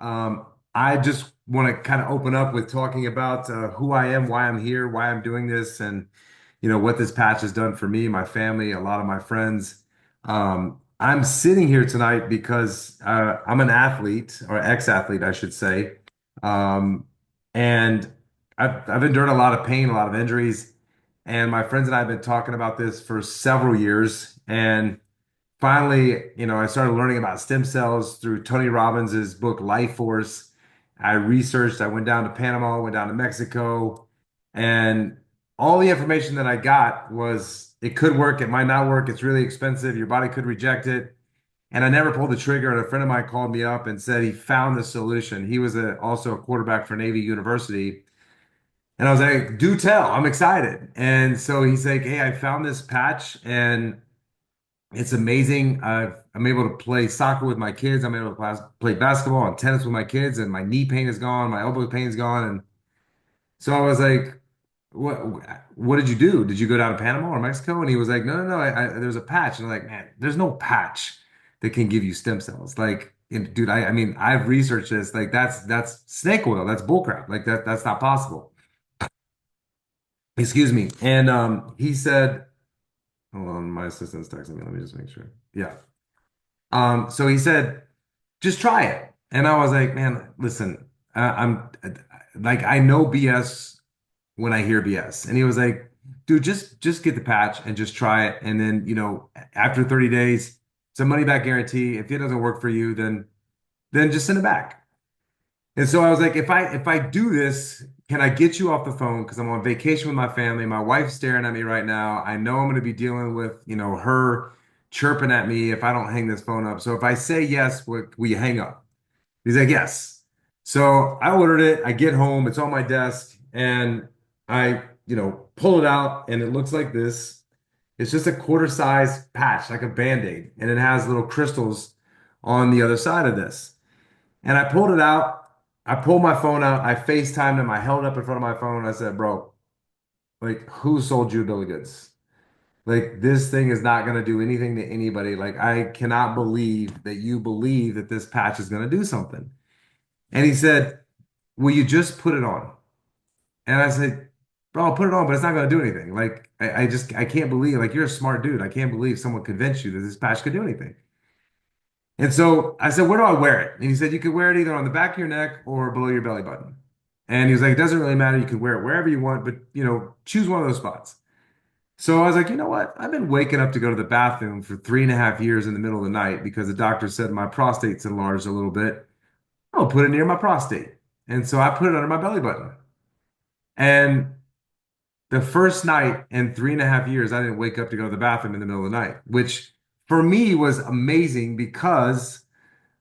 I just want to kind of open up with talking about who I am, why I'm here, why I'm doing this, and what this patch has done for me, my family, a lot of my friends. I'm sitting here tonight because I'm an athlete or ex-athlete, I should say, um, and I've endured a lot of pain, a lot of injuries, and my friends and I have been talking about this for several years, and finally, I started learning about stem cells through Tony Robbins's book Life Force. I researched, I went down to Panama, went down to Mexico, and all the information that I got was it could work, it might not work, it's really expensive, your body could reject it. And I never pulled the trigger. And a friend of mine called me up and said he found the solution. He was also a quarterback for Navy University. And I was like, do tell, I'm excited. And so he's like, hey, I found this patch and it's amazing. I'm able to play soccer with my kids. I'm able to play basketball and tennis with my kids, and my knee pain is gone, my elbow pain is gone. And so I was like, "What? What did you do? Did you go down to Panama or Mexico?" And he was like, "No, no, no. There's a patch." And I'm like, "Man, there's no patch that can give you stem cells." Like, dude, I mean, I've researched this. Like, that's snake oil. That's bullcrap. Like that's not possible. Excuse me. And he said, "Hold on, my assistant's texting me. Let me just make sure." Yeah. So he said, just try it. And I was like, man, listen, I'm like, I know BS when I hear BS. And he was like, dude, just get the patch and just try it. And then, after 30 days, it's a money back guarantee. If it doesn't work for you, then just send it back. And so I was like, if I do this, can I get you off the phone? Because I'm on vacation with my family. My wife's staring at me right now. I know I'm going to be dealing with, her chirping at me if I don't hang this phone up. So if I say yes, will you hang up? He's like, yes. So I ordered it. I get home, it's on my desk, and I, pull it out, and it looks like this. It's just a quarter size patch, like a Band-Aid, and it has little crystals on the other side of this. And I pulled it out. I pulled my phone out. I FaceTimed him. I held it up in front of my phone. I said, bro, like, who sold you a bill of goods? Like, this thing is not going to do anything to anybody. Like, I cannot believe that you believe that this patch is going to do something. And he said, will you just put it on? And I said, bro, I'll put it on, but it's not going to do anything. Like, I can't believe, like, you're a smart dude. I can't believe someone convinced you that this patch could do anything. And so I said, where do I wear it? And he said, you could wear it either on the back of your neck or below your belly button. And he was like, it doesn't really matter. You can wear it wherever you want, but, choose one of those spots. So I was like, you know what? I've been waking up to go to the bathroom for 3.5 years in the middle of the night because the doctor said my prostate's enlarged a little bit. I'll put it near my prostate. And so I put it under my belly button. And the first night in 3.5 years, I didn't wake up to go to the bathroom in the middle of the night, which for me was amazing because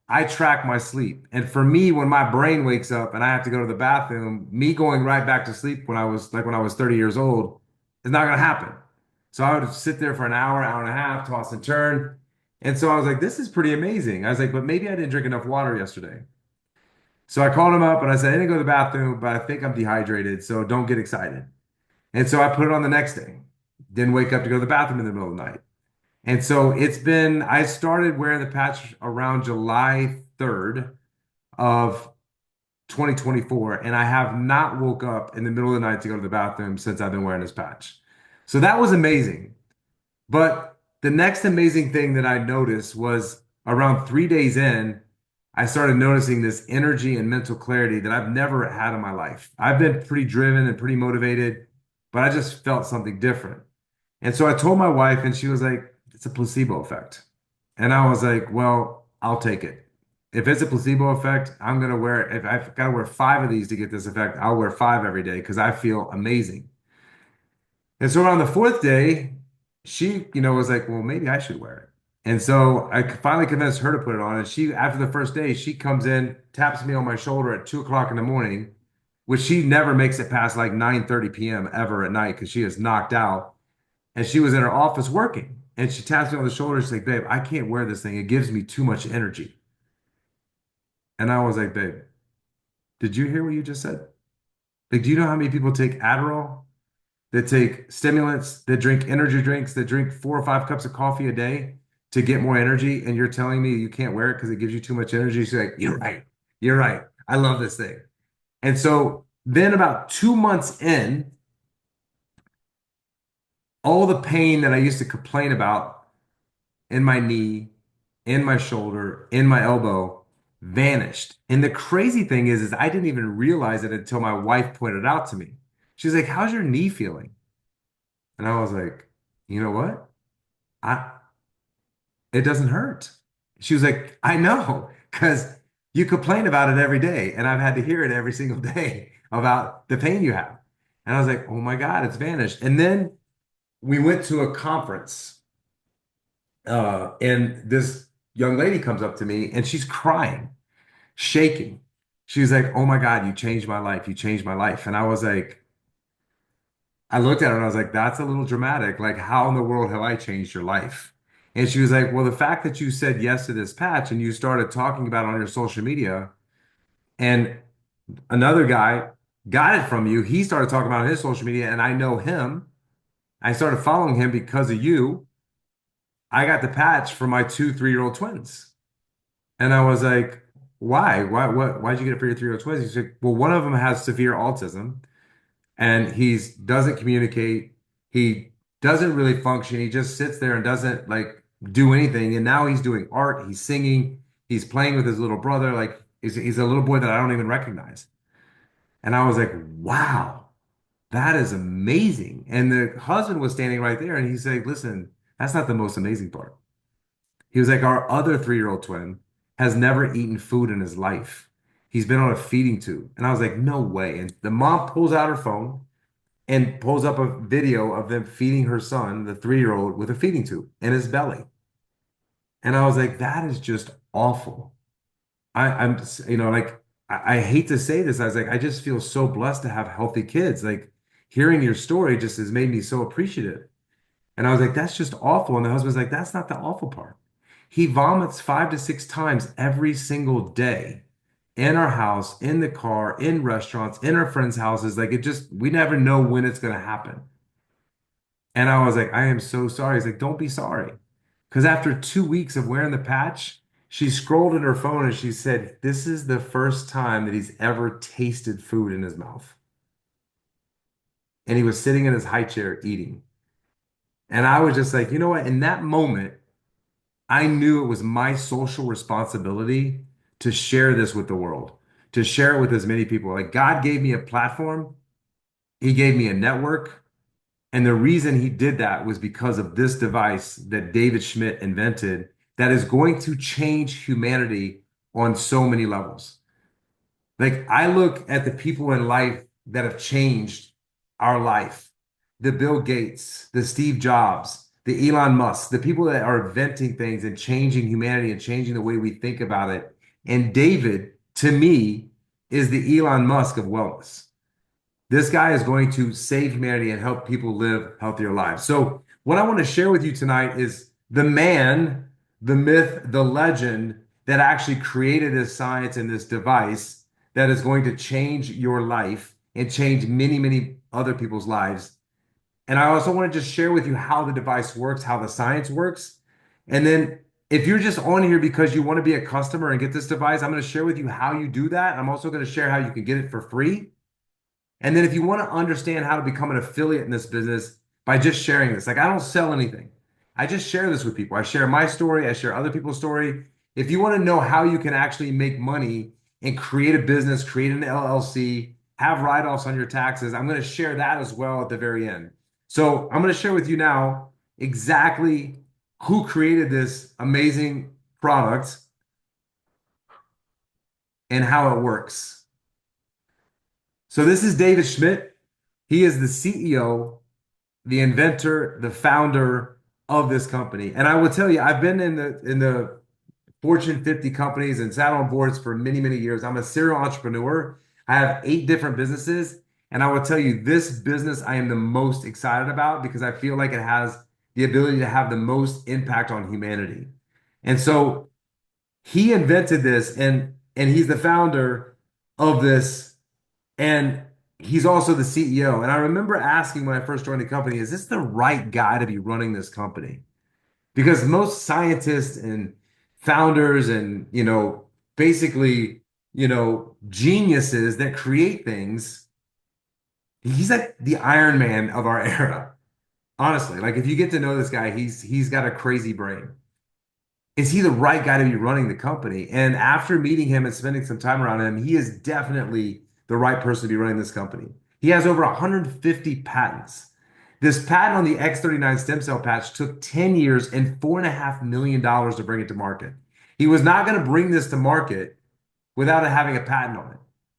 I track my sleep. And for me, when my brain wakes up and I have to go to the bathroom, me going right back to sleep when I was 30 years old is not going to happen. So I would sit there for an hour, hour and a half, toss and turn. And so I was like, this is pretty amazing. I was like, but maybe I didn't drink enough water yesterday. So I called him up and I said, I didn't go to the bathroom, but I think I'm dehydrated, so don't get excited. And so I put it on the next day. Didn't wake up to go to the bathroom in the middle of the night. And so I started wearing the patch around July 3rd of 2024, and I have not woke up in the middle of the night to go to the bathroom since I've been wearing this patch. So that was amazing. But the next amazing thing that I noticed was around 3 days in, I started noticing this energy and mental clarity that I've never had in my life. I've been pretty driven and pretty motivated, but I just felt something different. And so I told my wife, and she was like, it's a placebo effect. And I was like, well, I'll take it. If it's a placebo effect, I'm going to wear it. If I've got to wear five of these to get this effect, I'll wear five every day because I feel amazing. And so around the fourth day, she, was like, well, maybe I should wear it. And so I finally convinced her to put it on. And after the first day, she comes in, taps me on my shoulder at 2 o'clock in the morning, which she never makes it past like 9:30 p.m. ever at night because she is knocked out. And she was in her office working. And she taps me on the shoulder. She's like, babe, I can't wear this thing. It gives me too much energy. And I was like, babe, did you hear what you just said? Like, do you know how many people take Adderall, that take stimulants, that drink energy drinks, that drink 4 or 5 cups of coffee a day to get more energy? And you're telling me you can't wear it because it gives you too much energy? She's like, you're right. You're right. I love this thing. And so then about 2 months in, all the pain that I used to complain about in my knee, in my shoulder, in my elbow vanished. And the crazy thing is I didn't even realize it until my wife pointed it out to me. She's like, "How's your knee feeling?" And I was like, "You know what? I it doesn't hurt." She was like, "I know, because you complain about it every day, and I've had to hear it every single day about the pain you have." And I was like, "Oh my God, it's vanished." And then we went to a conference, and this young lady comes up to me and she's crying, shaking. She's like, "Oh my God, you changed my life. You changed my life." And I was like, I looked at her and I was like, "That's a little dramatic. Like, how in the world have I changed your life?" And she was like, "Well, the fact that you said yes to this patch and you started talking about it on your social media, and another guy got it from you, he started talking about it on his social media, and I know him. I started following him because of you. I got the patch for my two 3-year-old twins." And I was like, "Why? Why'd you get it for your 3-year-old twins?" He's like, "Well, one of them has severe autism and he's doesn't communicate. He doesn't really function. He just sits there and doesn't like do anything. And now he's doing art, he's singing, he's playing with his little brother. Like he's a little boy that I don't even recognize." And I was like, "Wow, that is amazing." And the husband was standing right there and he's like, "Listen, that's not the most amazing part." He was like, "Our other 3-year-old twin has never eaten food in his life. He's been on a feeding tube." And I was like, "No way." And the mom pulls out her phone and pulls up a video of them feeding her son, the 3-year-old, with a feeding tube in his belly. And I was like, that is just awful. I'm, like, I hate to say this. I was like, I just feel so blessed to have healthy kids. Like, hearing your story just has made me so appreciative. And I was like, that's just awful. And the husband's like, that's not the awful part. He vomits 5 to 6 times every single day in our house, in the car, in restaurants, in our friends' houses. Like, we never know when it's going to happen. And I was like, "I am so sorry." He's like, "Don't be sorry." Because after 2 weeks of wearing the patch, she scrolled at her phone and she said, "This is the first time that he's ever tasted food in his mouth." And he was sitting in his high chair eating. And I was just like, you know what? In that moment, I knew it was my social responsibility to share this with the world, to share it with as many people. Like, God gave me a platform, He gave me a network. And the reason he did that was because of this device that David Schmidt invented that is going to change humanity on so many levels. Like, I look at the people in life that have changed our life, the Bill Gates, the Steve Jobs, the Elon Musk, the people that are inventing things and changing humanity and changing the way we think about it. And David, to me, is the Elon Musk of wellness. This guy is going to save humanity and help people live healthier lives. So, what I want to share with you tonight is the man, the myth, the legend that actually created this science and this device that is going to change your life and change many, many other people's lives. And I also want to just share with you how the device works, how the science works. And then, if you're just on here because you want to be a customer and get this device, I'm going to share with you how you do that. I'm also going to share how you can get it for free. And then if you want to understand how to become an affiliate in this business by just sharing this, like, I don't sell anything. I just share this with people. I share my story, I share other people's story. If you want to know how you can actually make money and create a business, create an LLC, have write-offs on your taxes, I'm going to share that as well at the very end. So I'm going to share with you now exactly who created this amazing product and how it works. So this is David Schmidt. He is the CEO, the inventor, the founder of this company. And I will tell you, I've been in the Fortune 50 companies and sat on boards for many, many years. I'm a serial entrepreneur. I have 8 different businesses. And I will tell you, this business I am the most excited about because I feel like it has the ability to have the most impact on humanity. And so he invented this and he's the founder of this, and he's also the CEO. And I remember asking when I first joined the company, is this the right guy to be running this company? Because most scientists and founders and, basically, geniuses that create things. He's like the Iron Man of our era. Honestly, like if you get to know this guy, he's got a crazy brain. Is he the right guy to be running the company? And after meeting him and spending some time around him, he is definitely the right person to be running this company. He has over 150 patents. This patent on the X39 stem cell patch took 10 years and $4.5 million to bring it to market. He was not going to bring this to market without having a patent on it.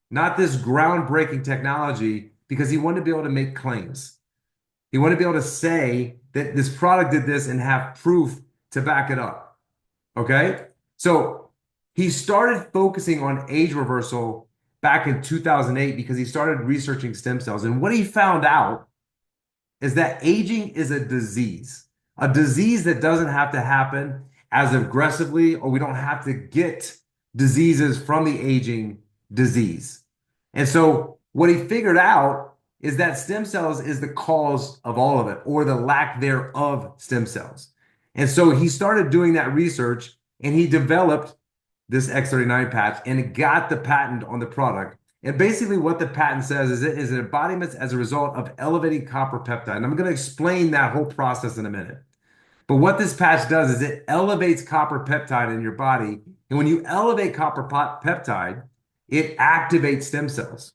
Not this groundbreaking technology because he wanted to be able to make claims. He wanted to be able to say that this product did this and have proof to back it up. Okay. So he started focusing on age reversal back in 2008 because he started researching stem cells. And what he found out is that aging is a disease that doesn't have to happen as aggressively, or we don't have to get diseases from the aging disease. And so what he figured out is that stem cells is the cause of all of it, or the lack thereof stem cells. And so he started doing that research and he developed this X39 patch and got the patent on the product. And basically, what the patent says is it is an embodiment as a result of elevating copper peptide. And I'm going to explain that whole process in a minute. But what this patch does is it elevates copper peptide in your body. And when you elevate copper peptide, it activates stem cells.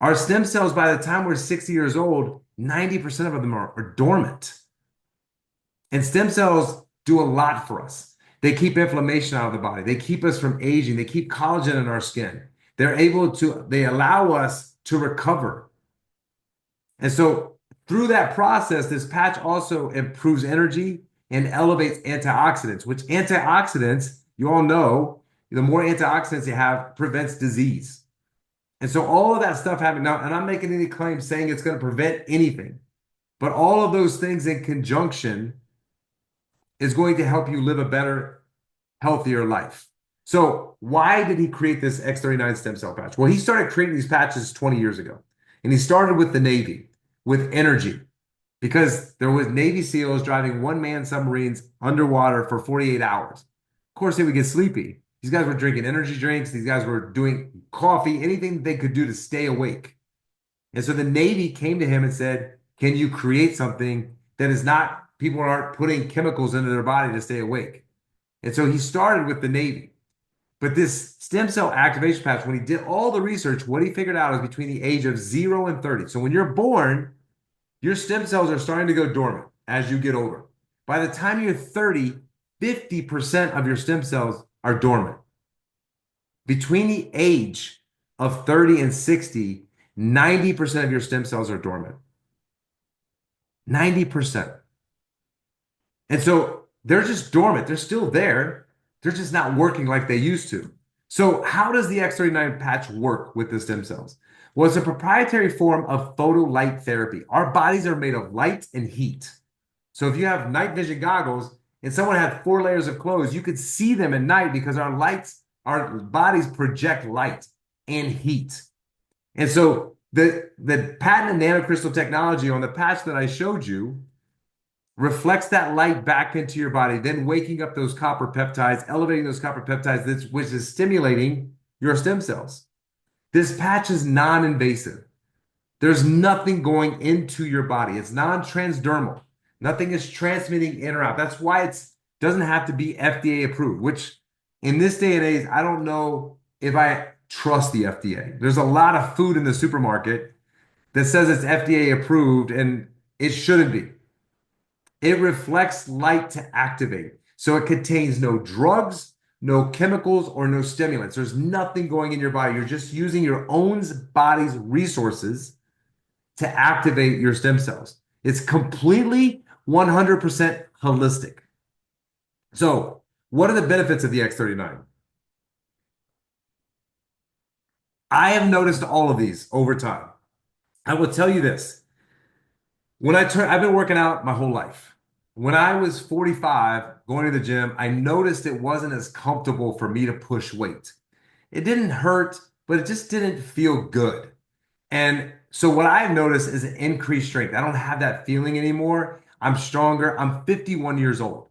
Our stem cells, by the time we're 60 years old, 90% of them are dormant. And stem cells do a lot for us. They keep inflammation out of the body. They keep us from aging. They keep collagen in our skin. They allow us to recover. And so through that process, this patch also improves energy and elevates antioxidants, which antioxidants, you all know, the more antioxidants you have prevents disease. And so all of that stuff happening now, and I'm making any claims saying it's going to prevent anything, but all of those things in conjunction is going to help you live a better, healthier life. So why did he create this X39 stem cell patch? Well, he started creating these patches 20 years ago. And he started with the Navy, with energy, because there was Navy SEALs driving one-man submarines underwater for 48 hours. Of course, they would get sleepy. These guys were drinking energy drinks. These guys were doing coffee, anything they could do to stay awake. And so the Navy came to him and said, can you create something that is not, people aren't putting chemicals into their body to stay awake? And so he started with the Navy. But this stem cell activation patch, when he did all the research, what he figured out is between the age of 0 and 30. So when you're born, your stem cells are starting to go dormant as you get older. By the time you're 30, 50% of your stem cells are dormant. Between the age of 30 and 60, 90% of your stem cells are dormant. 90%. And so they're just dormant. They're still there. They're just not working like they used to. So how does the X39 patch work with the stem cells? Well, it's a proprietary form of photolight therapy. Our bodies are made of light and heat. So if you have night vision goggles and someone had 4 layers of clothes, you could see them at night because our bodies project light and heat. And so the patented nanocrystal technology on the patch that I showed you reflects that light back into your body, then waking up those copper peptides, elevating those copper peptides, which is stimulating your stem cells. This patch is non-invasive. There's nothing going into your body. It's non-transdermal. Nothing is transmitting in or out. That's why it doesn't have to be FDA approved, which in this day and age, I don't know if I trust the FDA. There's a lot of food in the supermarket that says it's FDA approved, and it shouldn't be. It reflects light to activate. So it contains no drugs, no chemicals, or no stimulants. There's nothing going in your body. You're just using your own body's resources to activate your stem cells. It's completely 100% holistic. So what are the benefits of the X39? I have noticed all of these over time. I will tell you this. I've been working out my whole life. When I was 45, going to the gym, I noticed it wasn't as comfortable for me to push weight. It didn't hurt, but it just didn't feel good. And so what I've noticed is an increased strength. I don't have that feeling anymore. I'm stronger. I'm 51 years old.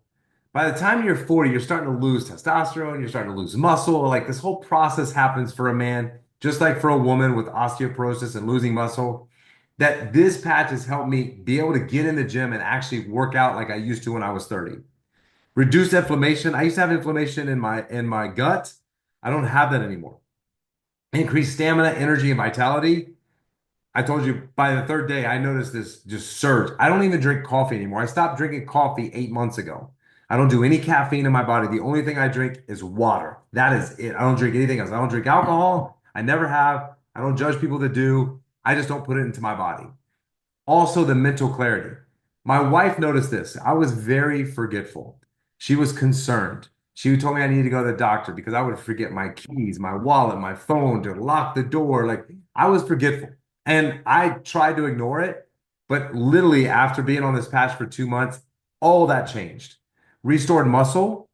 By the time you're 40, you're starting to lose testosterone, you're starting to lose muscle. Like this whole process happens for a man, just like for a woman with osteoporosis and losing muscle. That this patch has helped me be able to get in the gym and actually work out like I used to when I was 30. Reduce inflammation. I used to have inflammation in my gut. I don't have that anymore. Increase stamina, energy, and vitality. I told you by the third day, I noticed this just surge. I don't even drink coffee anymore. I stopped drinking coffee 8 months ago. I don't do any caffeine in my body. The only thing I drink is water. That is it. I don't drink anything else. I don't drink alcohol. I never have. I don't judge people that do. I just don't put it into my body. Also, the mental clarity. My wife noticed this. I was very forgetful. She was concerned. She told me I needed to go to the doctor because I would forget my keys, my wallet, my phone, to lock the door. Like I was forgetful. And I tried to ignore it. But literally, after being on this patch for 2 months, all that changed. Restored muscle.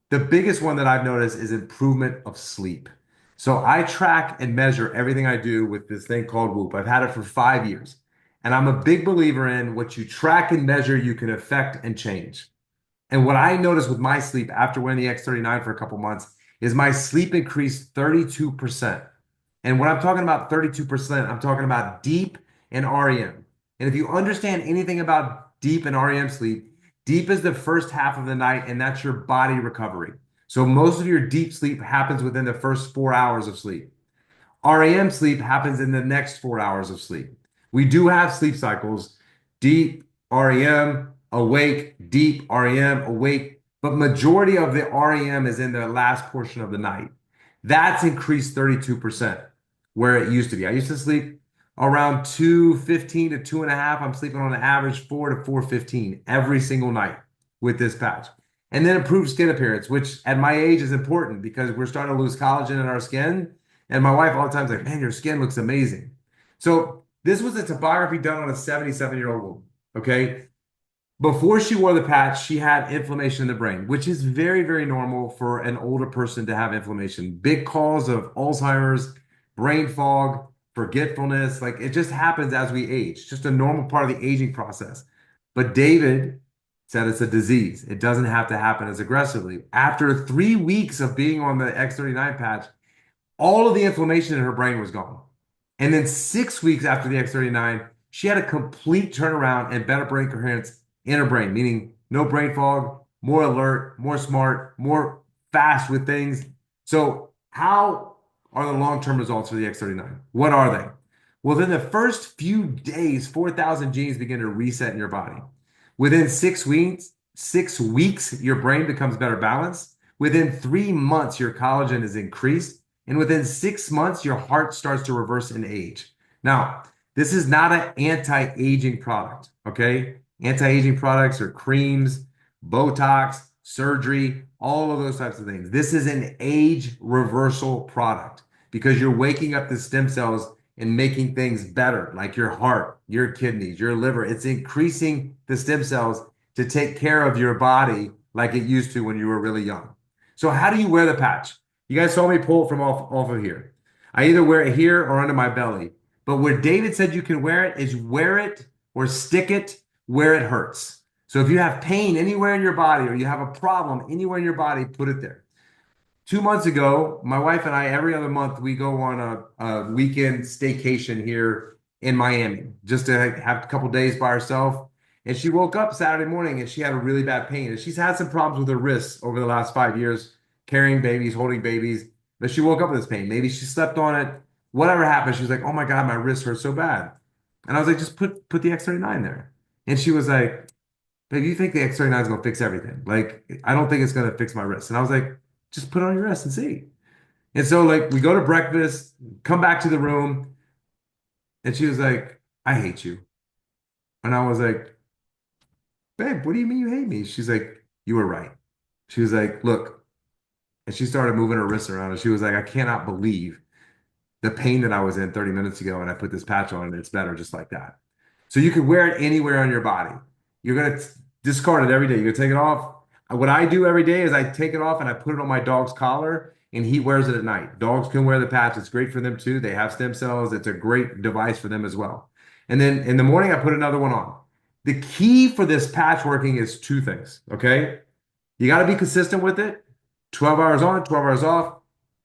The biggest one that I've noticed is improvement of sleep. So I track and measure everything I do with this thing called Whoop. I've had it for 5 years. And I'm a big believer in what you track and measure, you can affect and change. And what I noticed with my sleep after wearing the X39 for a couple months is my sleep increased 32%. And when I'm talking about 32%, I'm talking about deep and REM. And if you understand anything about deep and REM sleep, deep is the first half of the night, and that's your body recovery. So most of your deep sleep happens within the first 4 hours of sleep. REM sleep happens in the next 4 hours of sleep. We do have sleep cycles, deep, REM, awake, deep, REM, awake, but majority of the REM is in the last portion of the night. That's increased 32% where it used to be. I used to sleep around 2:15 to 2.5. I'm sleeping on an average 4 to 4:15 every single night with this patch. And then improved skin appearance, which at my age is important because we're starting to lose collagen in our skin. And my wife all the time is like, man, your skin looks amazing. So this was a topography done on a 77-year-old woman. Okay. Before she wore the patch, she had inflammation in the brain, which is very, very normal for an older person to have inflammation. Big cause of Alzheimer's, brain fog, forgetfulness. Like it just happens as we age, just a normal part of the aging process. But David said it's a disease. It doesn't have to happen as aggressively. After 3 weeks of being on the X39 patch, all of the inflammation in her brain was gone. And then 6 weeks after the X39, she had a complete turnaround and better brain coherence in her brain, meaning no brain fog, more alert, more smart, more fast with things. So, how are the long-term results for the X39? What are they? Well, in the first few days, 4,000 genes begin to reset in your body. Within 6 weeks, your brain becomes better balanced. Within 3 months, your collagen is increased. And within 6 months, your heart starts to reverse in age. Now, this is not an anti-aging product, okay? Anti-aging products are creams, Botox, surgery, all of those types of things. This is an age reversal product because you're waking up the stem cells and making things better, like your heart, your kidneys, your liver. It's increasing the stem cells to take care of your body like it used to when you were really young. So how do you wear the patch? You guys saw me pull it from off of here. I either wear it here or under my belly. But where David said you can wear it is wear it or stick it where it hurts. So if you have pain anywhere in your body or you have a problem anywhere in your body, put it there. 2 months ago, my wife and I, every other month, we go on a weekend staycation here in Miami just to have a couple days by herself. And she woke up Saturday morning and she had a really bad pain. And she's had some problems with her wrists over the last 5 years, carrying babies, holding babies. But she woke up with this pain. Maybe she slept on it. Whatever happened, she was like, "Oh my God, my wrist hurts so bad." And I was like, "Just put the X39 there." And she was like, "Babe, you think the X39 is gonna fix everything? Like, I don't think it's gonna fix my wrist." And I was like, "Just put it on your wrist and see." And so like we go to breakfast, come back to the room, and she was like, "I hate you." And I was like, "Babe, what do you mean you hate me?" She's like, "You were right." She was like, "Look," and she started moving her wrists around, and she was like, "I cannot believe the pain that I was in 30 minutes ago, and I put this patch on, and it's better just like that." So you can wear it anywhere on your body. You're gonna discard it every day. You're gonna take it off. What I do every day is I take it off and I put it on my dog's collar, and he wears it at night. Dogs can wear the patch. It's great for them too. They have stem cells. It's a great device for them as well. And then in the morning, I put another one on. The key for this patch working is two things, okay? You got to be consistent with it. 12 hours on, 12 hours off,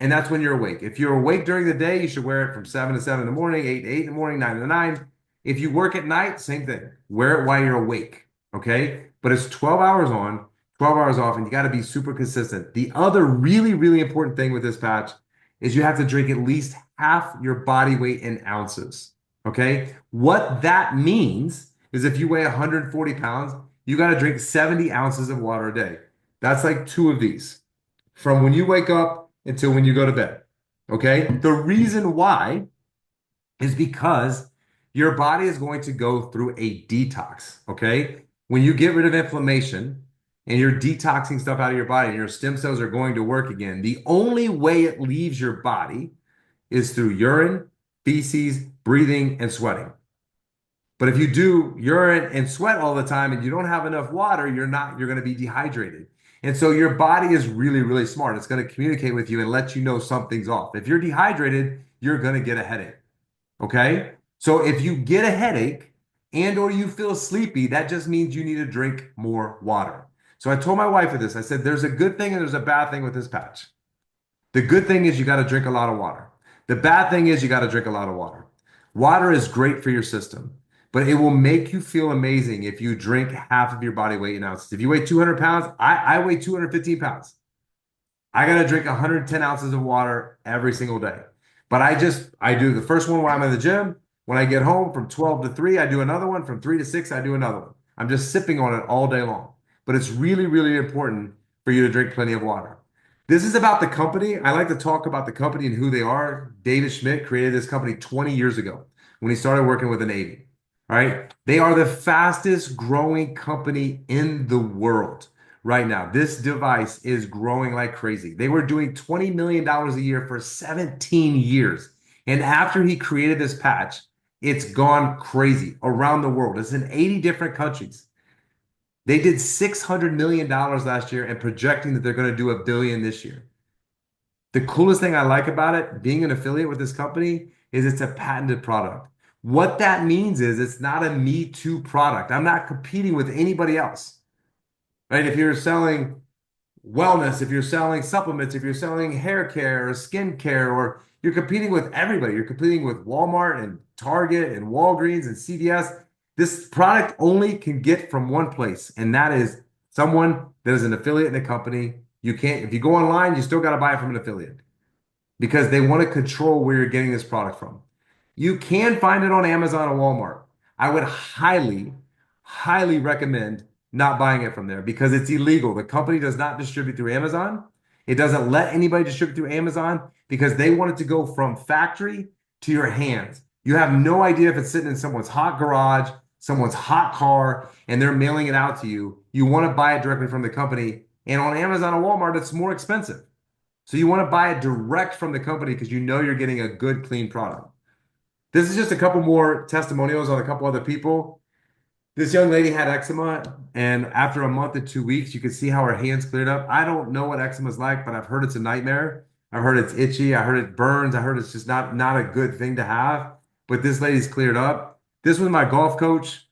and that's when you're awake. If you're awake during the day, you should wear it from 7 to 7 in the morning, 8 to 8 in the morning, 9 to 9. If you work at night, same thing. Wear it while you're awake, okay? But it's 12 hours on, 12 hours off, and you got to be super consistent. The other really, really important thing with this patch is you have to drink at least half your body weight in ounces, okay? What that means is if you weigh 140 pounds, you got to drink 70 ounces of water a day. That's like two of these from when you wake up until when you go to bed. Okay. The reason why is because your body is going to go through a detox. Okay. When you get rid of inflammation and you're detoxing stuff out of your body and your stem cells are going to work again, the only way it leaves your body is through urine, feces, breathing, and sweating. But if you do urine and sweat all the time and you don't have enough water, you're going to be dehydrated. And so your body is really, really smart. It's going to communicate with you and let you know something's off. If you're dehydrated, you're going to get a headache. Okay? So if you get a headache and or you feel sleepy, that just means you need to drink more water. So I told my wife this. I said, there's a good thing and there's a bad thing with this patch. The good thing is you got to drink a lot of water. The bad thing is you got to drink a lot of water. Water is great for your system, but it will make you feel amazing if you drink half of your body weight in ounces. If you weigh 200 pounds, I weigh 215 pounds. I got to drink 110 ounces of water every single day. But I do the first one when I'm in the gym. When I get home from 12 to 3, I do another one. From 3 to 6, I do another one. I'm just sipping on it all day long. But it's really, really important for you to drink plenty of water. This is about the company. I like to talk about the company and who they are. David Schmidt created this company 20 years ago when he started working with the Navy. All right. They are the fastest growing company in the world right now. This device is growing like crazy. They were doing $20 million a year for 17 years. And after he created this patch, it's gone crazy around the world. It's in 80 different countries. They did $600 million last year and projecting that they're going to do $1 billion this year. The coolest thing I like about it, being an affiliate with this company, is it's a patented product. What that means is it's not a me too product. I'm not competing with anybody else. Right? If you're selling wellness, if you're selling supplements, if you're selling hair care or skin care, or you're competing with everybody, you're competing with Walmart and Target and Walgreens and CVS. This product only can get from one place, and that is someone that is an affiliate in a company. You can't, if you go online, you still got to buy it from an affiliate because they want to control where you're getting this product from. You can find it on Amazon or Walmart. I would highly, highly recommend not buying it from there because it's illegal. The company does not distribute through Amazon. It doesn't let anybody distribute through Amazon because they want it to go from factory to your hands. You have no idea if it's sitting in someone's hot garage, someone's hot car, and they're mailing it out to you. You want to buy it directly from the company. And on Amazon or Walmart, it's more expensive. So you want to buy it direct from the company because you know you're getting a good, clean product. This is just a couple more testimonials on a couple other people. This young lady had eczema, and after a month to 2 weeks, you could see how her hands cleared up. I don't know what eczema is like, but I've heard it's a nightmare. I've heard it's itchy. I heard it burns. I heard it's just not a good thing to have. But this lady's cleared up. This was my golf coach.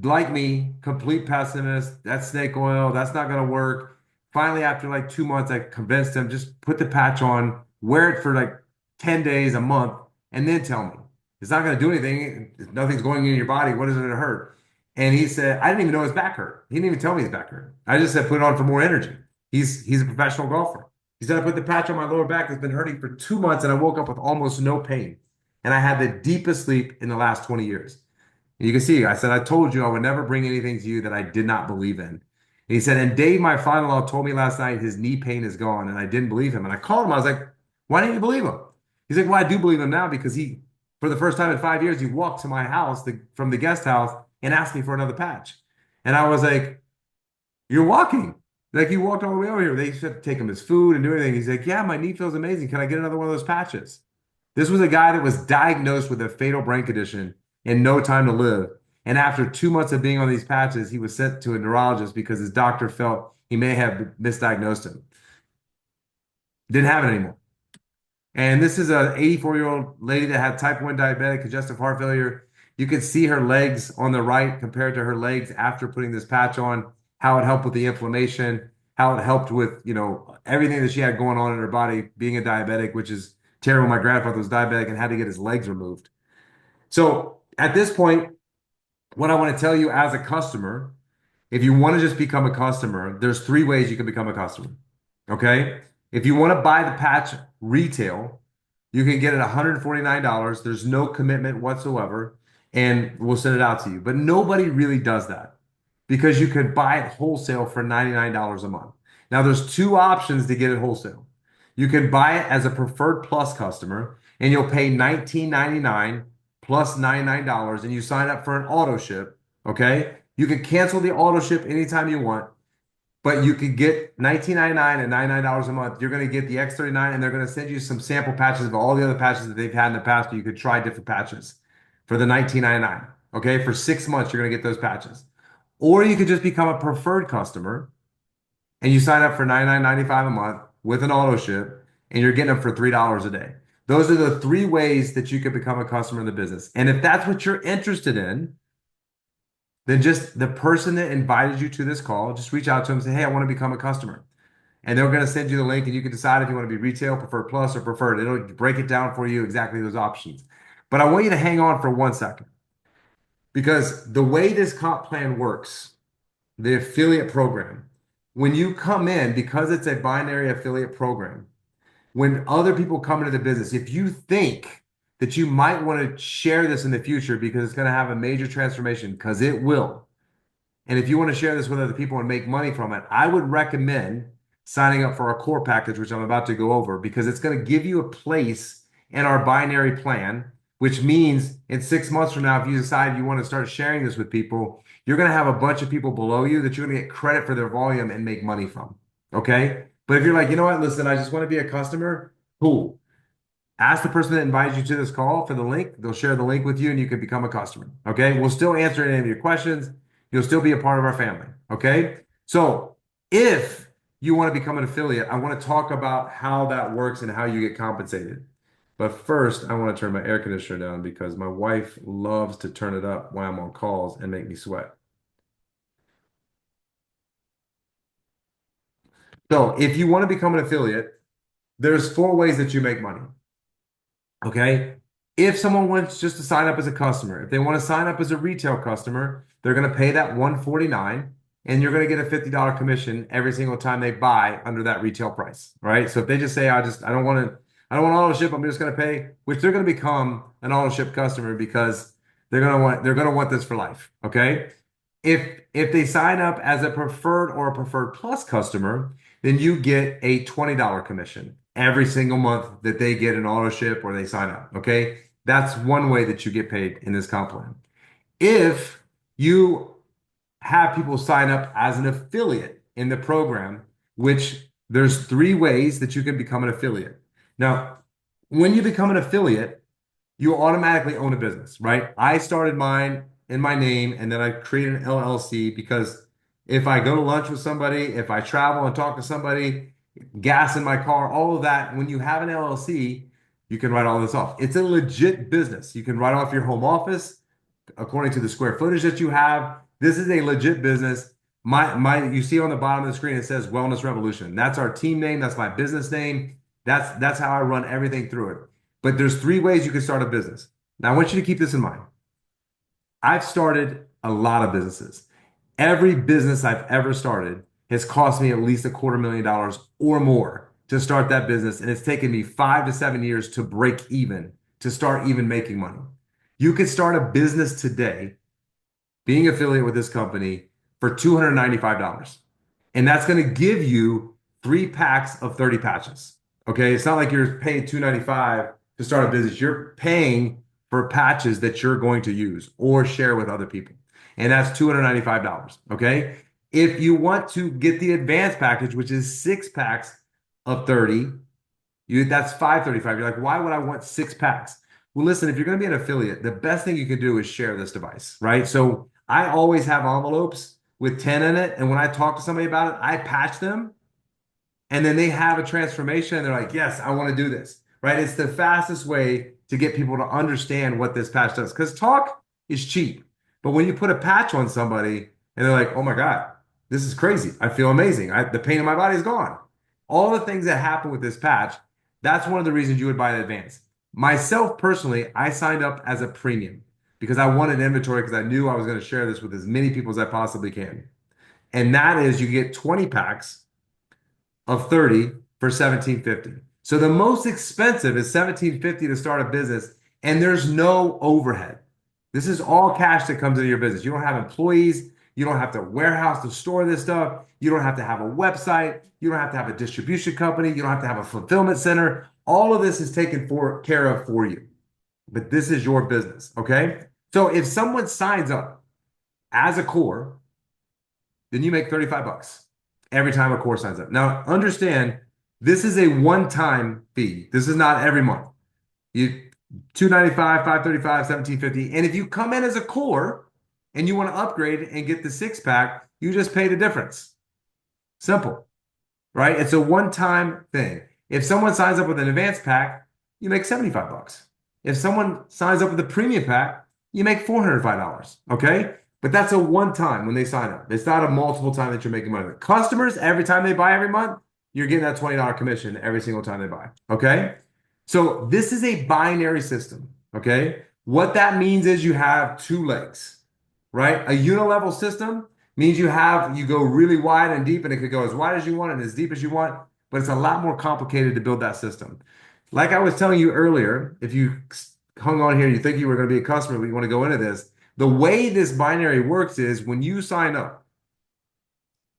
Like me, complete pessimist. That's snake oil. That's not going to work. Finally, after like 2 months, I convinced him just put the patch on, wear it for like 10 days, a month, and then tell me. It's not going to do anything. If nothing's going in your body. What is it going to hurt? And he said, I didn't even know his back hurt. He didn't even tell me his back hurt. I just said, put it on for more energy. He's a professional golfer. He said, I put the patch on my lower back. It's been hurting for 2 months, and I woke up with almost no pain. And I had the deepest sleep in the last 20 years. And you can see, I said, I told you I would never bring anything to you that I did not believe in. And he said, and Dave, my father-in-law, told me last night his knee pain is gone. And I didn't believe him. And I called him. I was like, why didn't you believe him? He's like, well, I do believe him now because for the first time in 5 years, he walked to my house from the guest house and asked me for another patch. And I was like, you're walking. Like he walked all the way over here. They used to have to take him his food and do everything. He's like, yeah, my knee feels amazing. Can I get another one of those patches? This was a guy that was diagnosed with a fatal brain condition and no time to live. And after 2 months of being on these patches, he was sent to a neurologist because his doctor felt he may have misdiagnosed him. Didn't have it anymore. And this is an 84-year-old lady that had type 1 diabetic, congestive heart failure. You can see her legs on the right compared to her legs after putting this patch on, how it helped with the inflammation, how it helped with, everything that she had going on in her body, being a diabetic, which is terrible. My grandfather was diabetic and had to get his legs removed. So at this point, what I want to tell you as a customer, if you want to just become a customer, there's three ways you can become a customer. Okay. If you want to buy the patch retail, you can get it $149. There's no commitment whatsoever, and we'll send it out to you. But nobody really does that because you could buy it wholesale for $99 a month. Now, there's two options to get it wholesale. You can buy it as a preferred plus customer, and you'll pay $19.99 plus $99, and you sign up for an auto ship. Okay. You can cancel the auto ship anytime you want. But you could get $19.99 and $99 a month. You're going to get the X39, and they're going to send you some sample patches of all the other patches that they've had in the past. So you could try different patches for the $19.99. Okay, for 6 months, you're going to get those patches. Or you could just become a preferred customer, and you sign up for $99.95 a month with an auto ship, and you're getting them for $3 a day. Those are the three ways that you could become a customer in the business. And if that's what you're interested in, then just the person that invited you to this call, just reach out to them and say, hey, I want to become a customer. And they're going to send you the link, and you can decide if you want to be retail, preferred plus, or preferred. It'll break it down for you exactly those options. But I want you to hang on for 1 second, because the way this comp plan works, the affiliate program, when you come in, because it's a binary affiliate program, when other people come into the business, if you think that you might want to share this in the future because it's going to have a major transformation, because it will. And if you want to share this with other people and make money from it, I would recommend signing up for our core package, which I'm about to go over, because it's going to give you a place in our binary plan, which means in 6 months from now, if you decide you want to start sharing this with people, you're going to have a bunch of people below you that you're going to get credit for their volume and make money from. Okay. But if you're like, you know what, listen, I just want to be a customer, cool. Ask the person that invited you to this call for the link. They'll share the link with you and you can become a customer. Okay. We'll still answer any of your questions. You'll still be a part of our family. Okay. So if you want to become an affiliate, I want to talk about how that works and how you get compensated. But first, I want to turn my air conditioner down because my wife loves to turn it up when I'm on calls and make me sweat. So if you want to become an affiliate, there's 4 ways that you make money. Okay. If someone wants just to sign up as a customer, if they want to sign up as a retail customer, they're going to pay that 149 and you're going to get a $50 commission every single time they buy under that retail price, right? So if they just say, I don't want auto ship, I'm just going to pay, which they're going to become an auto ship customer because they're going to want this for life. Okay. If they sign up as a preferred or a preferred plus customer, then you get a $20 commission every single month that they get an auto ship or they sign up. Okay. That's one way that you get paid in this comp plan. If you have people sign up as an affiliate in the program, which there's 3 ways that you can become an affiliate. Now, when you become an affiliate, you automatically own a business, right? I started mine in my name and then I created an LLC because if I go to lunch with somebody, if I travel and talk to somebody, gas in my car, all of that, when you have an LLC, you can write all this off. It's a legit business. You can write off your home office according to the square footage that you have. This is a legit business. You see on the bottom of the screen, it says Wellness Revolution. That's our team name. That's my business name. That's how I run everything through it. But there's 3 ways you can start a business. Now, I want you to keep this in mind. I've started a lot of businesses. Every business I've ever started has cost me at least $250,000 or more to start that business. And it's taken me 5 to 7 years to break even, to start even making money. You could start a business today, being affiliate with this company for $295. And that's going to give you 3 packs of 30 patches. Okay. It's not like you're paying $295 to start a business. You're paying for patches that you're going to use or share with other people. And that's $295. Okay. If you want to get the advanced package, which is 6 packs of 30, that's $535. You're like, why would I want 6 packs? Well, listen, if you're going to be an affiliate, the best thing you can do is share this device, right? So I always have envelopes with 10 in it. And when I talk to somebody about it, I patch them and then they have a transformation and they're like, yes, I want to do this, right? It's the fastest way to get people to understand what this patch does, because talk is cheap. But when you put a patch on somebody and they're like, oh my God, This is crazy. I feel amazing. The pain in my body is gone. All the things that happen with this patch, that's one of the reasons you would buy the advance. Myself personally, I signed up as a premium because I wanted inventory because I knew I was going to share this with as many people as I possibly can. And that is you get 20 packs of 30 for 1750. So the most expensive is 1750 to start a business, and there's no overhead. This is all cash that comes into your business. You don't have employees. You don't have to warehouse to store this stuff. You don't have to have a website. You don't have to have a distribution company. You don't have to have a fulfillment center. All of this is taken care of for you. But this is your business, okay? So if someone signs up as a core, then you make 35 bucks every time a core signs up. Now, understand this is a one-time fee. This is not every month. You 295, 535, 1750. And if you come in as a core and you want to upgrade and get the six pack, you just pay the difference. Simple, right? It's a one-time thing. If someone signs up with an advanced pack, you make 75 bucks. If someone signs up with a premium pack, you make $405. Okay. But that's a one time when they sign up. It's not a multiple time that you're making money. Customers, every time they buy every month, you're getting that $20 commission every single time they buy. Okay. So this is a binary system. Okay. What that means is you have two legs, right? A unilevel system means you go really wide and deep, and it could go as wide as you want and as deep as you want, but it's a lot more complicated to build that system. Like I was telling you earlier, if you hung on here and you think you were going to be a customer, but you want to go into this, the way this binary works is when you sign up,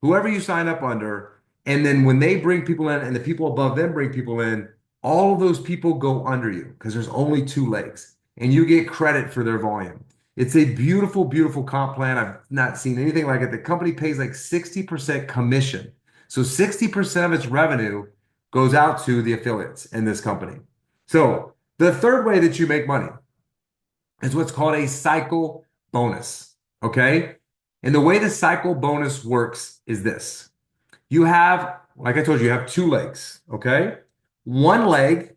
whoever you sign up under, and then when they bring people in and the people above them bring people in, all of those people go under you because there's only two legs and you get credit for their volume. It's a beautiful, beautiful comp plan. I've not seen anything like it. The company pays like 60% commission. So 60% of its revenue goes out to the affiliates in this company. So the third way that you make money is what's called a cycle bonus. Okay. And the way the cycle bonus works is this. You have, like I told you, you have two legs. Okay. One leg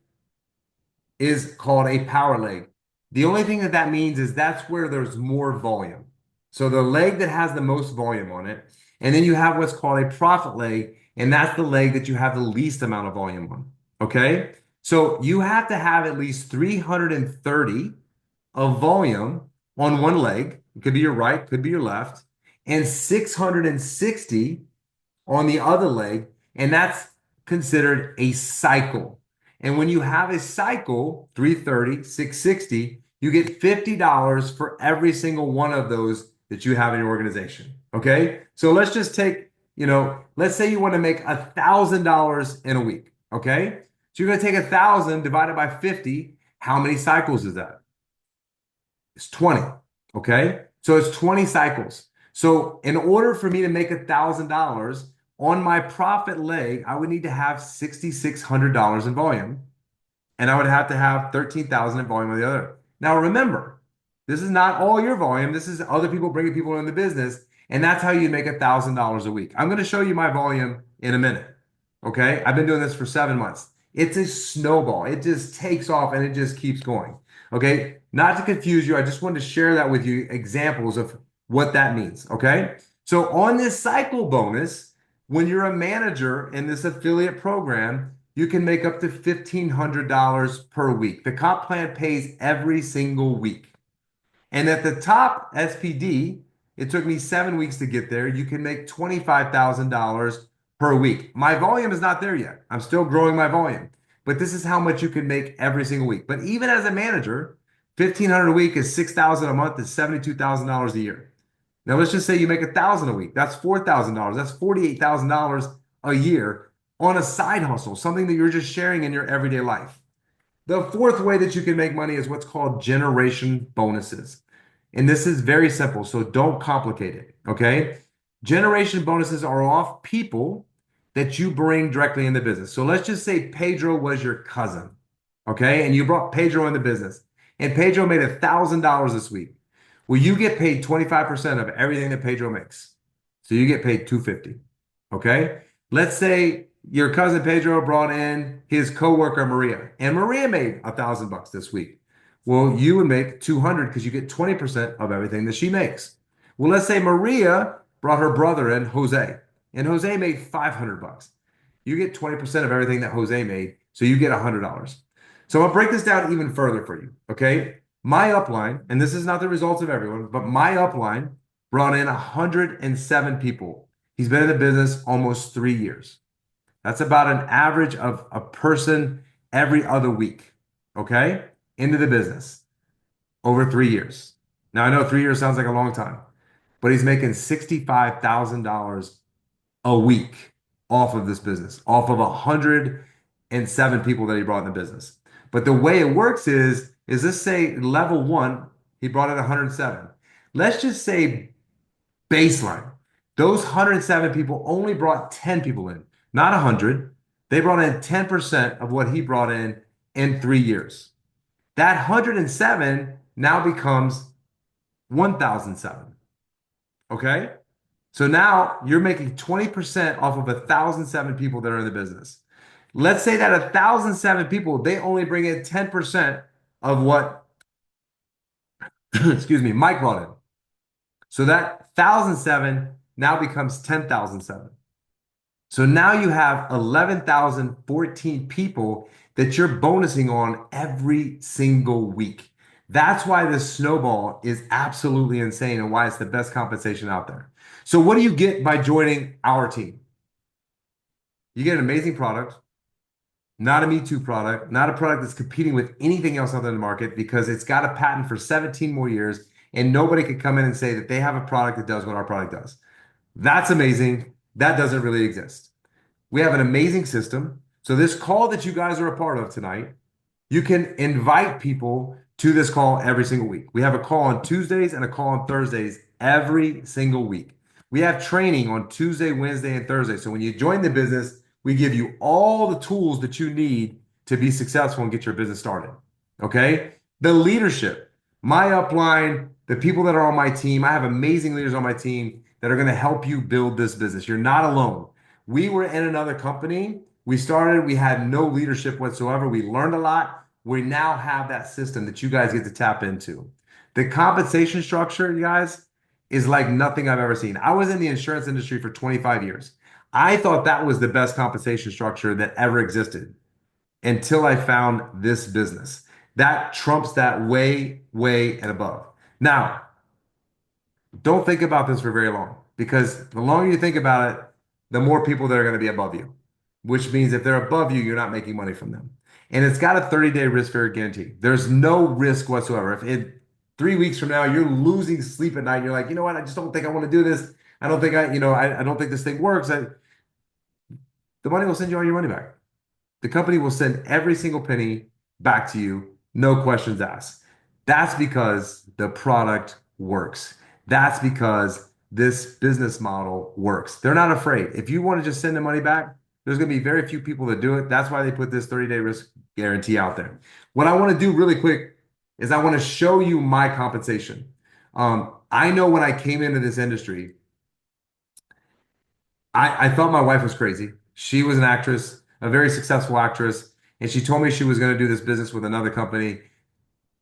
is called a power leg. The only thing that that means is that's where there's more volume. So the leg that has the most volume on it. And then you have what's called a profit leg. And that's the leg that you have the least amount of volume on. Okay. So you have to have at least 330 of volume on one leg. It could be your right, could be your left, and 660 on the other leg. And that's considered a cycle. And when you have a cycle, 330, 660, you get $50 for every single one of those that you have in your organization. Okay. So let's just take, let's say you want to make $1,000 in a week. Okay. So you're going to take 1,000 divided by 50. How many cycles is that? It's 20. Okay. So it's 20 cycles. So in order for me to make $1,000 on my profit leg, I would need to have $6,600 in volume. And I would have to have 13,000 in volume on the other. Now remember, this is not all your volume. This is other people bringing people in the business. And that's how you make $1,000 a week. I'm going to show you my volume in a minute. Okay. I've been doing this for 7 months. It's a snowball. It just takes off and it just keeps going. Okay. Not to confuse you. I just wanted to share that with you, examples of what that means. Okay. So on this cycle bonus, when you're a manager in this affiliate program, you can make up to $1,500 per week. The comp plan pays every single week. And at the top SPD, it took me 7 weeks to get there. You can make $25,000 per week. My volume is not there yet. I'm still growing my volume, but this is how much you can make every single week. But even as a manager, $1,500 a week is $6,000 a month is $72,000 a year. Now let's just say you make 1,000 a week. That's $4,000. That's $48,000 a year on a side hustle, something that you're just sharing in your everyday life. The fourth way that you can make money is what's called generation bonuses. And this is very simple, so don't complicate it, okay? Generation bonuses are off people that you bring directly in the business. So let's just say Pedro was your cousin, okay? And you brought Pedro in the business, and Pedro made $1,000 this week. Well, you get paid 25% of everything that Pedro makes. So you get paid $250, okay? Let's say your cousin Pedro brought in his coworker Maria, and Maria made $1,000 this week. Well, you would make 200 because you get 20% of everything that she makes. Well, let's say Maria brought her brother in, Jose, and Jose made 500 bucks. You get 20% of everything that Jose made, so you get $100. So I'll break this down even further for you, okay? My upline, and this is not the results of everyone, but my upline brought in 107 people. He's been in the business almost 3 years. That's about an average of a person every other week, okay? Into the business over 3 years. Now, I know 3 years sounds like a long time, but he's making $65,000 a week off of this business, off of 107 people that he brought in the business. But the way it works is let's say level one, he brought in 107. Let's just say baseline. Those 107 people only brought 10 people in, not 100. They brought in 10% of what he brought in 3 years. That 107 now becomes 1,007. Okay? So now you're making 20% off of 1,007 people that are in the business. Let's say that 1,007 people, they only bring in 10% of what, excuse me, Mike brought in. So that 1,007 now becomes 10,007. So now you have 11,014 people that you're bonusing on every single week. That's why this snowball is absolutely insane and why it's the best compensation out there. So what do you get by joining our team? You get an amazing product, not a Me Too product, not a product that's competing with anything else out there in the market because it's got a patent for 17 more years and nobody could come in and say that they have a product that does what our product does. That's amazing. That doesn't really exist. We have an amazing system. So this call that you guys are a part of tonight, you can invite people to this call every single week. We have a call on Tuesdays and a call on Thursdays every single week. We have training on Tuesday, Wednesday, and Thursday. So when you join the business, we give you all the tools that you need to be successful and get your business started. Okay? The leadership, my upline, the people that are on my team, I have amazing leaders on my team that are going to help you build this business. You're not alone. We were in another company. We started, we had no leadership whatsoever. We learned a lot. We now have that system that you guys get to tap into. The compensation structure, you guys, is like nothing I've ever seen. I was in the insurance industry for 25 years. I thought that was the best compensation structure that ever existed until I found this business. That trumps that way, way and above. Now, don't think about this for very long because the longer you think about it, the more people that are going to be above you, which means if they're above you, you're not making money from them. And it's got a 30-day risk-free guarantee. There's no risk whatsoever. If in 3 weeks from now you're losing sleep at night, you're like, you know what? I just don't think I want to do this. I don't think I don't think this thing works. The money will send you all your money back. The company will send every single penny back to you, no questions asked. That's because the product works. That's because this business model works. They're not afraid. If you want to just send the money back, there's going to be very few people that do it. That's why they put this 30-day risk guarantee out there. What I want to do really quick is I want to show you my compensation. I know when I came into this industry, I thought my wife was crazy. She was an actress, a very successful actress, and she told me she was going to do this business with another company.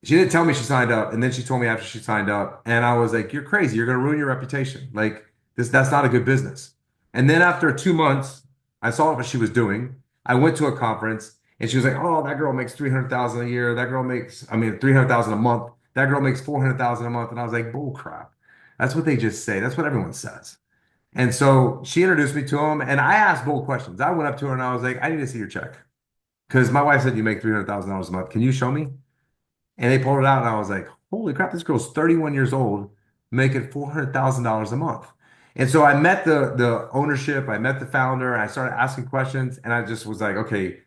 She didn't tell me she signed up, and then she told me after she signed up, and I was like, "You're crazy. You're going to ruin your reputation. Like that's not a good business." And then after 2 months, I saw what she was doing. I went to a conference, and she was like, "Oh, that girl makes 300,000 a year. That girl makes, I mean, 300,000 a month. That girl makes 400,000 a month." And I was like, "Bull crap. That's what they just say. That's what everyone says." And so she introduced me to him, and I asked bold questions. I went up to her and I was like, "I need to see your check." Because my wife said you make $300,000 a month. Can you show me? And they pulled it out, and I was like, "Holy crap, this girl's 31 years old, making $400,000 a month." And so I met the ownership, I met the founder, and I started asking questions, and I just was like, "Okay,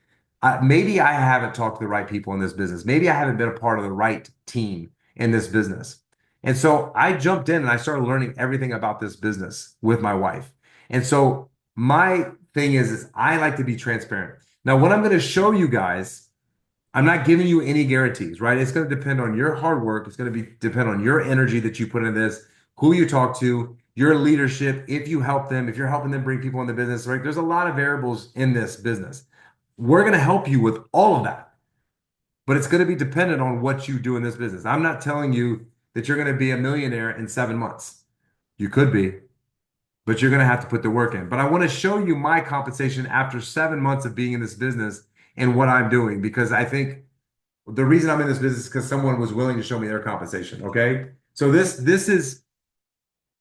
maybe I haven't talked to the right people in this business. Maybe I haven't been a part of the right team in this business." And so I jumped in and I started learning everything about this business with my wife. And so my thing is I like to be transparent. Now, what I'm going to show you guys, I'm not giving you any guarantees, right? It's going to depend on your hard work. It's going to depend on your energy that you put in this, who you talk to, your leadership, if you help them, if you're helping them bring people in the business, right? There's a lot of variables in this business. We're going to help you with all of that, but it's going to be dependent on what you do in this business. I'm not telling you that you're going to be a millionaire in 7 months. You could be. but you're going to have to put the work in. But I want to show you my compensation after 7 months of being in this business and what I'm doing because I think the reason I'm in this business is because someone was willing to show me their compensation. Okay. So this is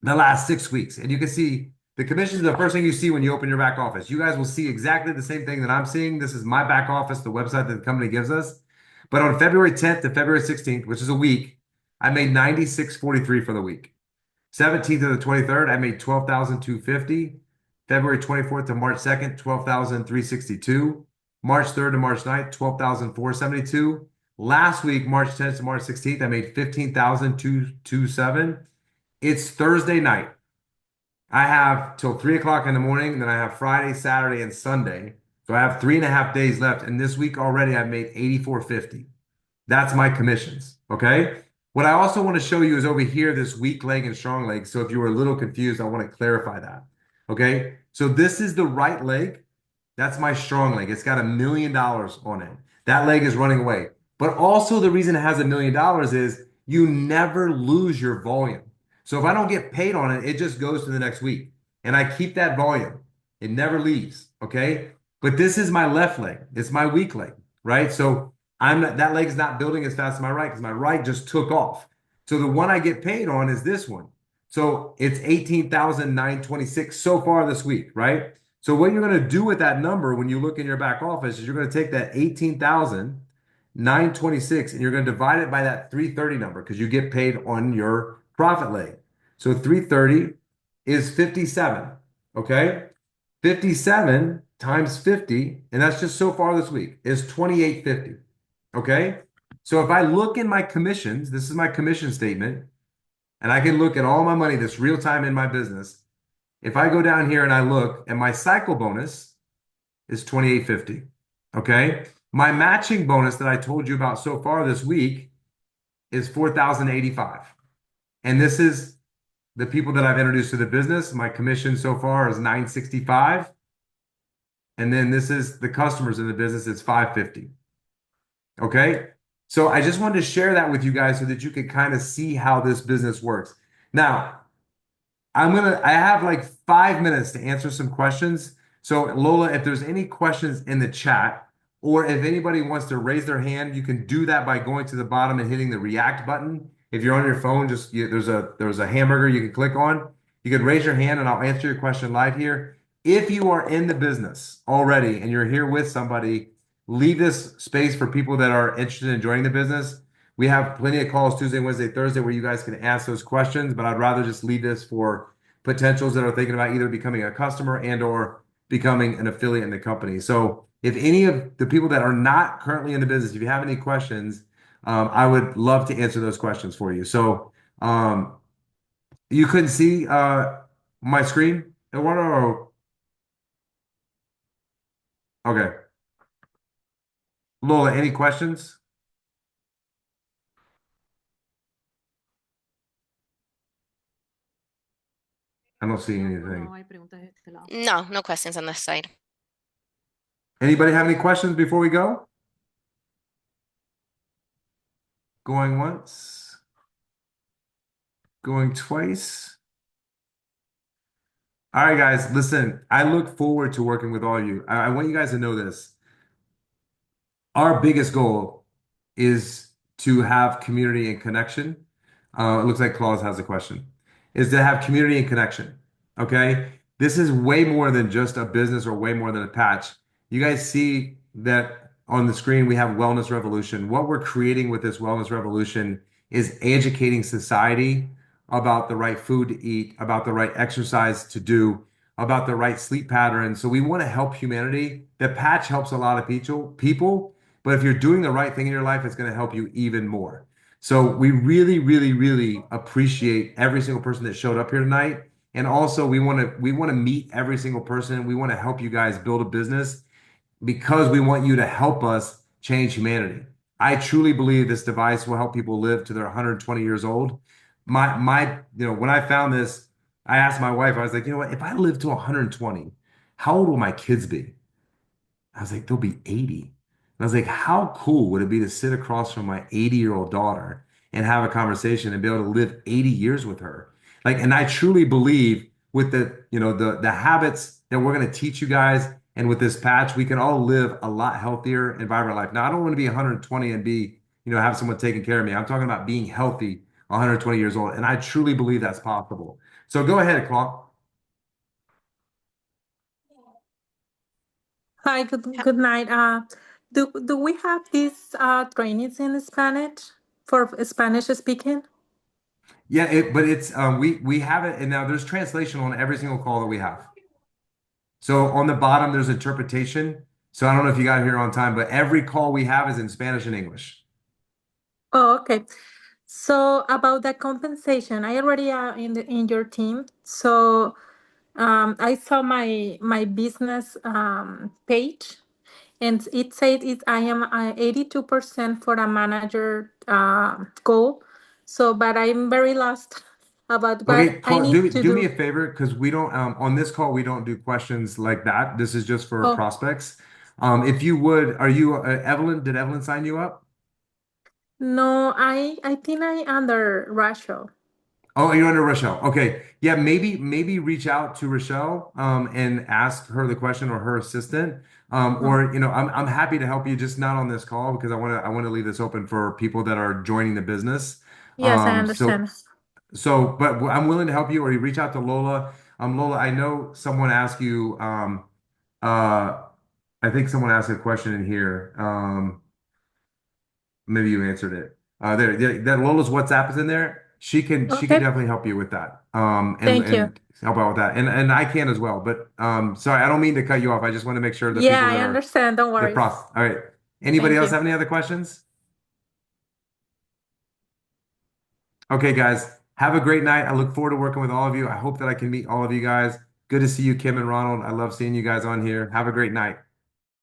the last 6 weeks. And you can see the commissions are the first thing you see when you open your back office. You guys will see exactly the same thing that I'm seeing. This is my back office, the website that the company gives us. But on February 10th to February 16th, which is a week, I made 96.43 for the week. 17th to the 23rd, I made 12,250. February 24th to March 2nd, 12,362. March 3rd to March 9th, 12,472. Last week, March 10th to March 16th, I made 15,227. It's Thursday night. I have till 3 o'clock in the morning, and then I have Friday, Saturday, and Sunday. So I have 3.5 days left. And this week already, I've made 84.50. That's my commissions. Okay. What I also want to show you is over here, this weak leg and strong leg. So if you were a little confused, I want to clarify that. Okay. So this is the right leg. That's my strong leg. It's got $1 million on it. That leg is running away. But also the reason it has $1 million is you never lose your volume. So if I don't get paid on it, it just goes to the next week. And I keep that volume. It never leaves. Okay. But this is my left leg. It's my weak leg, right? So I'm not, that leg's not building as fast as my right because my right just took off. So the one I get paid on is this one. So it's 18,926 so far this week, right? So what you're going to do with that number when you look in your back office is you're going to take that 18,926 and you're going to divide it by that 330 number because you get paid on your profit leg. So 330 is 57, okay? 57 times 50, and that's just so far this week, is 28.50. Okay. So if I look in my commissions, this is my commission statement, and I can look at all my money that's real time in my business. If I go down here and I look, and my cycle bonus is 28.50. Okay. My matching bonus that I told you about so far this week is 4,085. And this is the people that I've introduced to the business. My commission so far is 965. And then this is the customers in the business, it's 550. Okay. So I just wanted to share that with you guys so that you could kind of see how this business works. Now, I have like 5 minutes to answer some questions. So Lola, if there's any questions in the chat, or if anybody wants to raise their hand, you can do that by going to the bottom and hitting the react button. If you're on your phone, there's a hamburger you can click on. You can raise your hand and I'll answer your question live here. If you are in the business already and you're here with somebody, leave this space for people that are interested in joining the business. We have plenty of calls Tuesday, Wednesday, Thursday where you guys can ask those questions, but I'd rather just leave this for potentials that are thinking about either becoming a customer and or becoming an affiliate in the company. So if any of the people that are not currently in the business, if you have any questions, I would love to answer those questions for you. So you couldn't see my screen, Eduardo? Okay. Lola, any questions? I don't see anything. No, no questions on this side. Anybody have any questions before we go? Going once, going twice. All right, guys, listen, I look forward to working with all of you. I want you guys to know this. Our biggest goal is to have community and connection. It looks like Claus has a question. Is to have community and connection. Okay. This is way more than just a business or way more than a patch. You guys see that on the screen, we have Wellness Revolution. What we're creating with this Wellness Revolution is educating society about the right food to eat, about the right exercise to do, about the right sleep pattern. So we want to help humanity. The patch helps a lot of people, but if you're doing the right thing in your life, it's going to help you even more. So we really, really, really appreciate every single person that showed up here tonight. And also we want to meet every single person. We want to help you guys build a business because we want you to help us change humanity. I truly believe this device will help people live to their 120 years old. When I found this, I asked my wife, I was like, you know what, if I live to 120, how old will my kids be? I was like, they'll be 80. And I was like, how cool would it be to sit across from my 80-year-old daughter and have a conversation and be able to live 80 years with her? Like, and I truly believe with the habits that we're going to teach you guys, and with this patch, we can all live a lot healthier and vibrant life. Now, I don't want to be 120 and be, have someone taking care of me. I'm talking about being healthy, 120 years old, and I truly believe that's possible. So go ahead, Clark. Hi, good night. Do we have these trainings in Spanish for Spanish speaking? Yeah, but it's we have it, and now there's translation on every single call that we have. So on the bottom, there's interpretation. So I don't know if you got here on time, but every call we have is in Spanish and English. Oh, okay. So about the compensation, I already in your team. So I saw my business page, and it said I am 82% for a manager goal. So, but I'm very lost about what Okay, I Clark, need to do me do. a favor because we don't on this call we don't do questions like that. This is just for Oh, prospects. If you would, are you Evelyn? Did Evelyn sign you up? no, I think I under Rachel. Oh, you're under Rochelle. Okay. Yeah, maybe reach out to Rochelle and ask her the question or her assistant. Oh, Or I'm happy to help you, just not on this call because I want to leave this open for people that are joining the business. yes, I So understand. but I'm willing to help you, or you reach out to Lola. Lola, I know someone asked you uh I think someone asked a question in here. Maybe you answered it. That Lola's WhatsApp is in there. She can Okay, definitely help you with that. And thank you. and help out with that. And I can as well. But sorry, I don't mean to cut you off. I just want to make sure the Yeah, people I that are understand. Don't the worry. process. All right. Anybody Thank else you. have any other questions? Okay, guys. Have a great night. I look forward to working with all of you. I hope that I can meet all of you guys. Good to see you, Kim and Ronald. I love seeing you guys on here. Have a great night.